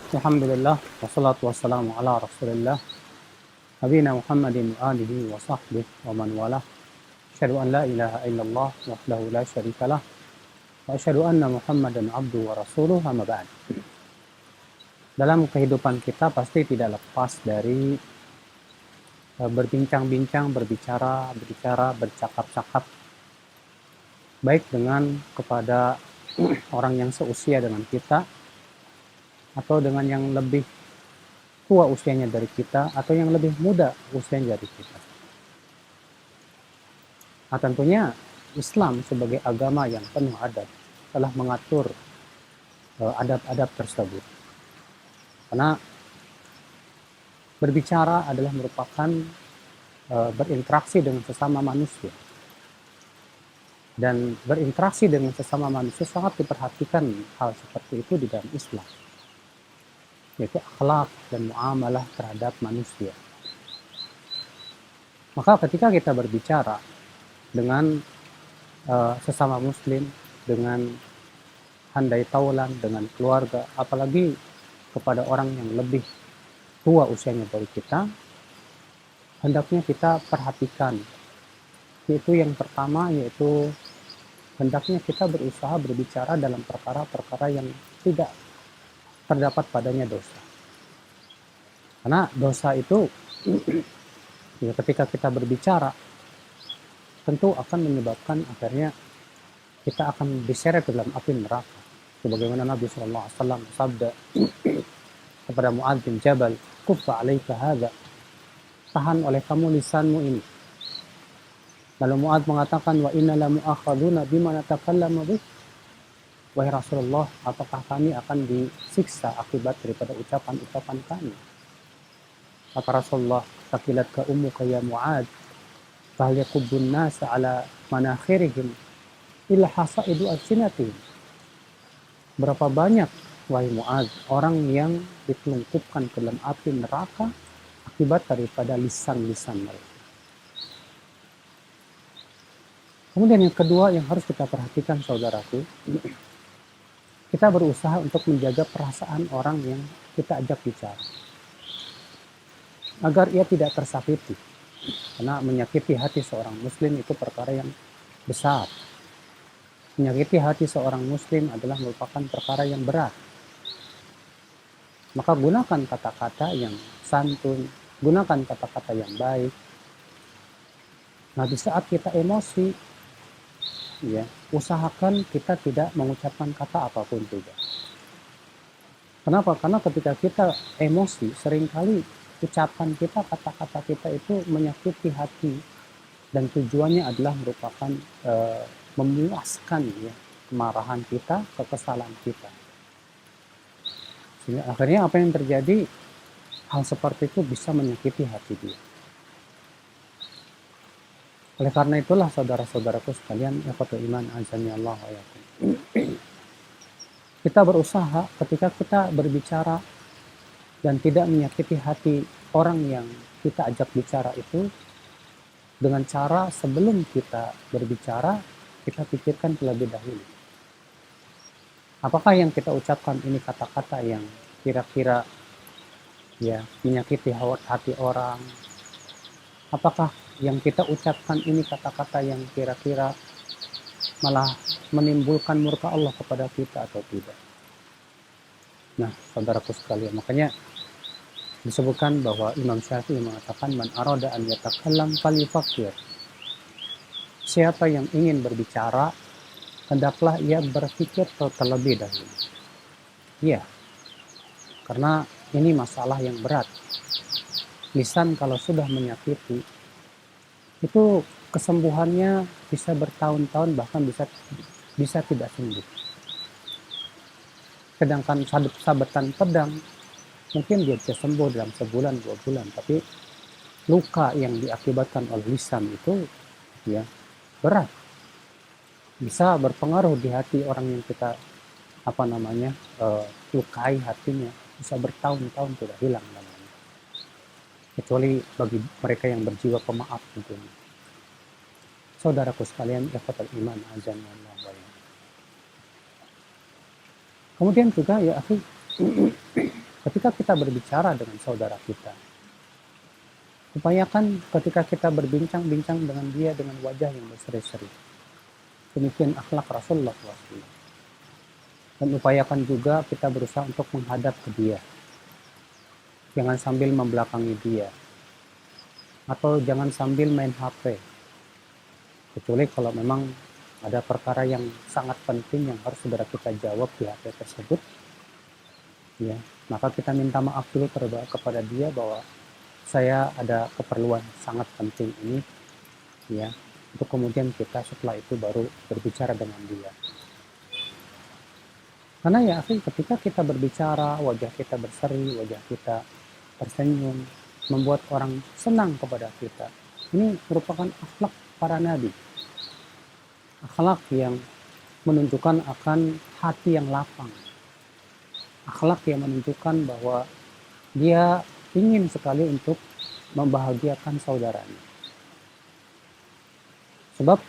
Alhamdulillah, wassalatu wassalamu ala rasulillah, nabiyina Muhammadin wa alihi wa sahbihi wa man walah. Asyhadu an la ilaha illallah wahdahu la syarikalah wa asyhadu anna Muhammadan abduhu wa rasuluh, amma ba'd. Dalam kehidupan kita pasti tidak lepas dari berbincang-bincang, berbicara, bercakap-cakap, baik dengan kepada orang yang seusia dengan kita atau dengan yang lebih tua usianya dari kita atau yang lebih muda usianya dari kita. Nah, tentunya Islam sebagai agama yang penuh adab telah mengatur adab-adab tersebut. Karena berbicara adalah merupakan berinteraksi dengan sesama manusia. Dan berinteraksi dengan sesama manusia sangat diperhatikan hal seperti itu di dalam Islam, yaitu akhlak dan muamalah terhadap manusia. Maka ketika kita berbicara dengan sesama muslim, dengan handai taulan, dengan keluarga, apalagi kepada orang yang lebih tua usianya dari kita, hendaknya kita perhatikan. Yaitu yang pertama, yaitu hendaknya kita berusaha berbicara dalam perkara-perkara yang tidak terdapat padanya dosa. Karena dosa itu ya, ketika kita berbicara tentu akan menyebabkan akhirnya kita akan diseret ke dalam api neraka. Sebagaimana Nabi SAW sabda kepada Mu'adz bin Jabal, "Kuffa 'alaika hadza." Tahan oleh kamu lisanmu ini. Lalu Mu'adz mengatakan, "Wa inna la mu'akhadzuna bima natakallamu bih." Wahai Rasulullah, apakah kami akan disiksa akibat daripada ucapan-ucapan kami? Kata Rasulullah, "Takilatka ummuka ya Mu'adz, fahal yakubbun nasa ala manakhirihim illa hasaidu alsinatihim." Berapa banyak, wahai Mu'adz, orang yang ditelungkupkan ke dalam api neraka akibat daripada lisan-lisan mereka. Kemudian yang kedua yang harus kita perhatikan, saudaraku, kita berusaha untuk menjaga perasaan orang yang kita ajak bicara, agar ia tidak tersakiti. Karena menyakiti hati seorang muslim itu perkara yang besar. Menyakiti hati seorang muslim adalah merupakan perkara yang berat. Maka gunakan kata-kata yang santun, gunakan kata-kata yang baik. Nah, di saat kita emosi, ya, usahakan kita tidak mengucapkan kata apapun juga. Kenapa? Karena ketika kita emosi, seringkali ucapan kita, kata-kata kita itu menyakiti hati, dan tujuannya adalah merupakan memuaskan ya, kemarahan kita, kekesalan kita. Sehingga akhirnya apa yang terjadi, hal seperti itu bisa menyakiti hati dia. Oleh karena itulah saudara-saudaraku sekalian, ikhwatul iman azani Allah wa iyyakum, kita berusaha ketika kita berbicara dan tidak menyakiti hati orang yang kita ajak bicara itu, dengan cara sebelum kita berbicara, kita pikirkan terlebih dahulu. Apakah yang kita ucapkan ini kata-kata yang kira-kira ya menyakiti hati orang? Apakah yang kita ucapkan ini kata-kata yang kira-kira malah menimbulkan murka Allah kepada kita atau tidak? Nah, saudaraku sekalian, makanya disebutkan bahwa Imam Syafi'i mengatakan, "Man arada an yatakallam falyufakkir." Siapa yang ingin berbicara, hendaklah ia berpikir terlebih dahulu. Iya, karena ini masalah yang berat. Lisan kalau sudah menyakiti, itu kesembuhannya bisa bertahun-tahun, bahkan bisa tidak sembuh. Sedangkan sabetan pedang mungkin dia bisa sembuh dalam sebulan, 2 bulan, tapi luka yang diakibatkan oleh lisan itu ya berat. Bisa berpengaruh di hati orang yang kita lukai hatinya, bisa bertahun-tahun tidak hilang namanya. Kecuali bagi mereka yang berjiwa pemaaf tentunya. Saudaraku sekalian, ikhwatul iman azan Allah wa iyyakum. Kemudian juga ya akhi, ketika kita berbicara dengan saudara kita, upayakan ketika kita berbincang-bincang dengan dia dengan wajah yang berseri-seri. Demikian akhlak Rasulullah SAW. Dan upayakan juga kita berusaha untuk menghadap ke dia. Jangan sambil membelakangi dia. Atau jangan sambil main HP. Kecuali kalau memang ada perkara yang sangat penting yang harus saudara kita jawab di HP tersebut, ya, maka kita minta maaf dulu kepada dia bahwa saya ada keperluan sangat penting ini, ya, untuk kemudian kita setelah itu baru berbicara dengan dia. Karena ya ketika kita berbicara, wajah kita berseri, wajah kita tersenyum, membuat orang senang kepada kita. Ini merupakan akhlak para nabi. Akhlak yang menunjukkan akan hati yang lapang. Akhlak yang menunjukkan bahwa dia ingin sekali untuk membahagiakan saudaranya. Sebab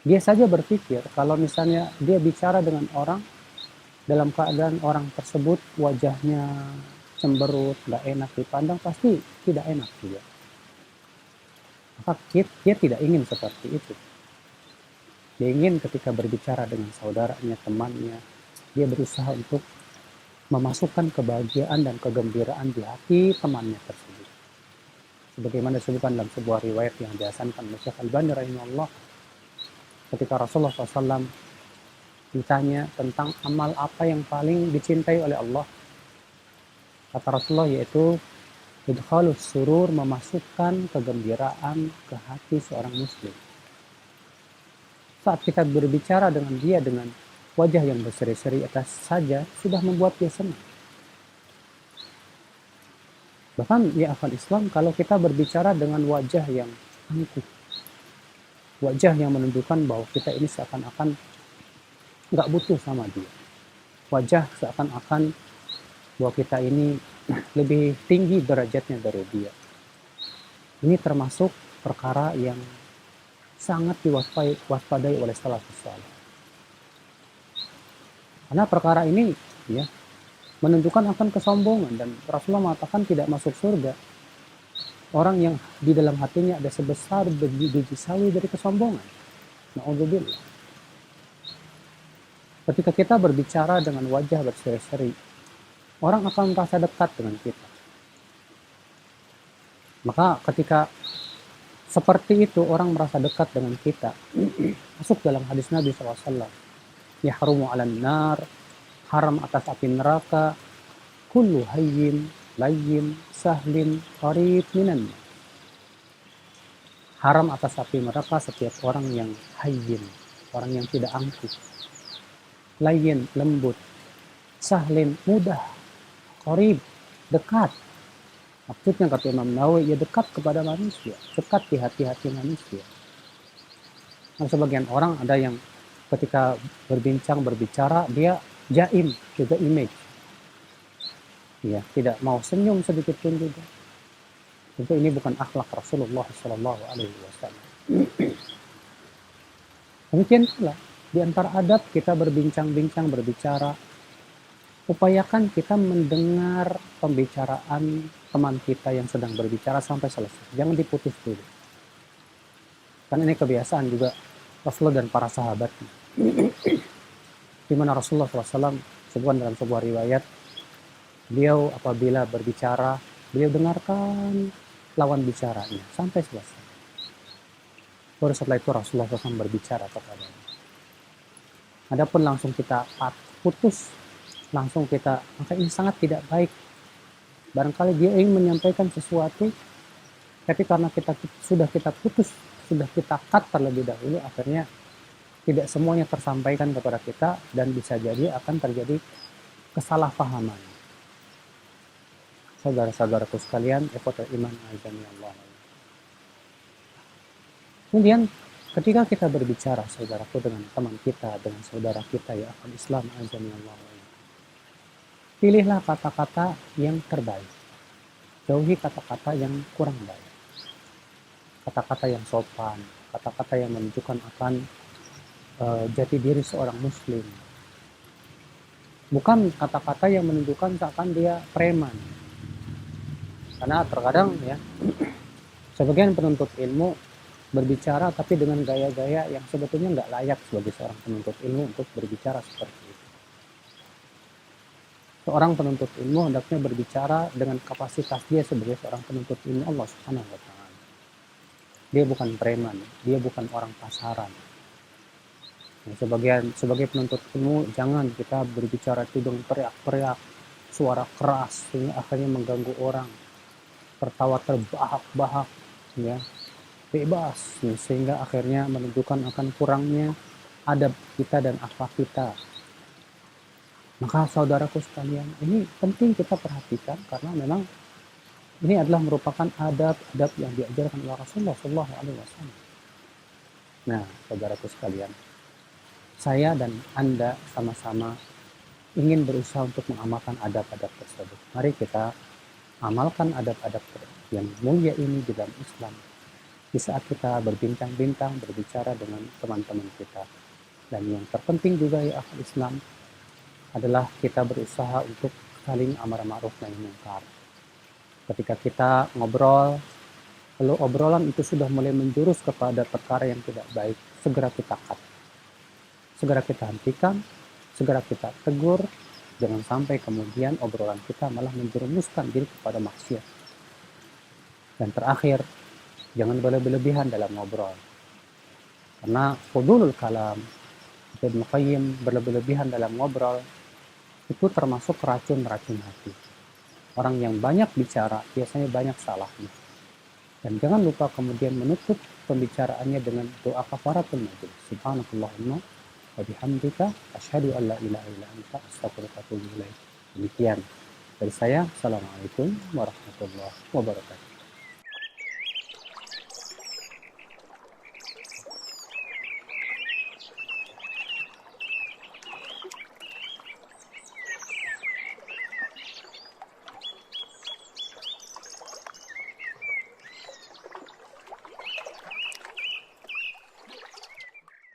dia saja berpikir kalau misalnya dia bicara dengan orang dalam keadaan orang tersebut wajahnya cemberut, gak enak dipandang, pasti tidak enak juga. Maka dia tidak ingin seperti itu. Dia ingin ketika berbicara dengan saudaranya, temannya, dia berusaha untuk memasukkan kebahagiaan dan kegembiraan di hati temannya tersebut. Sebagaimana disebutkan dalam sebuah riwayat yang dihasankan oleh Syekh Albani rahimahullah, ketika Rasulullah SAW ditanya tentang amal apa yang paling dicintai oleh Allah, kata Rasulullah yaitu idkhalus surur, memasukkan kegembiraan ke hati seorang muslim. Saat kita berbicara dengan dia dengan wajah yang berseri-seri atas saja sudah membuat dia senang. Bahkan ya akal Islam, kalau kita berbicara dengan wajah yang angkuh, wajah yang menunjukkan bahwa kita ini seakan-akan nggak butuh sama dia, wajah seakan-akan bahwa kita ini lebih tinggi derajatnya dari dia, ini termasuk perkara yang sangat diwaspadai oleh salafus saleh. Karena perkara ini ya menunjukkan akan kesombongan, dan Rasulullah mengatakan tidak masuk surga orang yang di dalam hatinya ada sebesar biji sawi dari kesombongan. Na'udzubillah. Ketika kita berbicara dengan wajah berseri-seri, orang akan merasa dekat dengan kita. Maka ketika seperti itu orang merasa dekat dengan kita, masuk dalam hadis Nabi SAW, yahrumu 'alan nar, haram atas api neraka, kullu hayyin layyin sahlin qarib minan. Haram atas api neraka setiap orang yang hayyin, orang yang tidak angkuh, layyin lembut, sahlin mudah, qarib dekat. Maksudnya kata Imam Nawawi, ya dekat kepada manusia, dekat di hati-hati manusia. Nah, sebagian orang ada yang ketika berbicara, dia jaim, juga image. Ya, tidak mau senyum sedikit pun juga. Tentu ini bukan akhlak Rasulullah SAW. Demikian pula di antara adab kita berbincang-bincang, berbicara, upayakan kita mendengar pembicaraan teman kita yang sedang berbicara sampai selesai. Jangan diputus dulu. Karena ini kebiasaan juga Rasulullah dan para sahabat. Di mana Rasulullah SAW sebutkan dalam sebuah riwayat, beliau apabila berbicara, beliau dengarkan lawan bicaranya sampai selesai. Baru setelah itu Rasulullah SAW berbicara kepadanya. Adapun langsung kita putus, langsung kita, maka ini sangat tidak baik. Barangkali dia ingin menyampaikan sesuatu, tapi karena sudah kita putus, sudah kita cut terlebih dahulu, akhirnya tidak semuanya tersampaikan kepada kita, dan bisa jadi akan terjadi kesalahpahaman. Saudara-saudaraku sekalian, ikhwatul iman azani Allah. Kemudian ketika kita berbicara, saudaraku, dengan teman kita, dengan saudara kita, ya akal Islam azani Allah, pilihlah kata-kata yang terbaik, jauhi kata-kata yang kurang baik, kata-kata yang sopan, kata-kata yang menunjukkan akan jati diri seorang muslim. bukan kata-kata yang menunjukkan seakan dia preman. Karena terkadang ya, sebagian penuntut ilmu berbicara tapi dengan gaya-gaya yang sebetulnya nggak layak sebagai seorang penuntut ilmu untuk berbicara seperti itu. Seorang penuntut ilmu hendaknya berbicara dengan kapasitas dia sebagai seorang penuntut ilmu Allah Subhanahu wa taala. Dia bukan preman, dia bukan orang pasaran. Nah, sebagai penuntut ilmu jangan kita berbicara itu dengan teriak-teriak, suara keras sehingga akhirnya mengganggu orang, tertawa terbahak-bahak, ya, bebas, sehingga akhirnya menunjukkan akan kurangnya adab kita dan akhlak kita. Maka saudaraku sekalian, ini penting kita perhatikan karena memang ini adalah merupakan adab-adab yang diajarkan oleh Rasulullah SAW. Nah, saudaraku sekalian, saya dan Anda sama-sama ingin berusaha untuk mengamalkan adab-adab tersebut. Mari kita amalkan adab-adab yang mulia ini di dalam Islam. Di saat kita berbincang-bincang, berbicara dengan teman-teman kita. Dan yang terpenting juga ya akal Islam adalah kita berusaha untuk saling amar ma'ruf nahi munkar. Ketika kita ngobrol, lalu obrolan itu sudah mulai menjurus kepada perkara yang tidak baik, segera kita cut. Segera kita hentikan, segera kita tegur, jangan sampai kemudian obrolan kita malah menjerumuskan diri kepada maksiat. Dan terakhir, jangan berlebihan dalam ngobrol. Karena fudulul kalam, Ibnu Qayyim, berlebihan dalam ngobrol, itu termasuk racun-racun hati. Orang yang banyak bicara biasanya banyak salahnya. Dan jangan lupa kemudian menutup pembicaraannya dengan doa kafaratul majlis. Subhanakallahumma wa bihamdika asyhadu an la ilaha illa anta astaghfiruka wa atubu ilaik. Demikian dari saya. Assalamualaikum warahmatullahi wabarakatuh.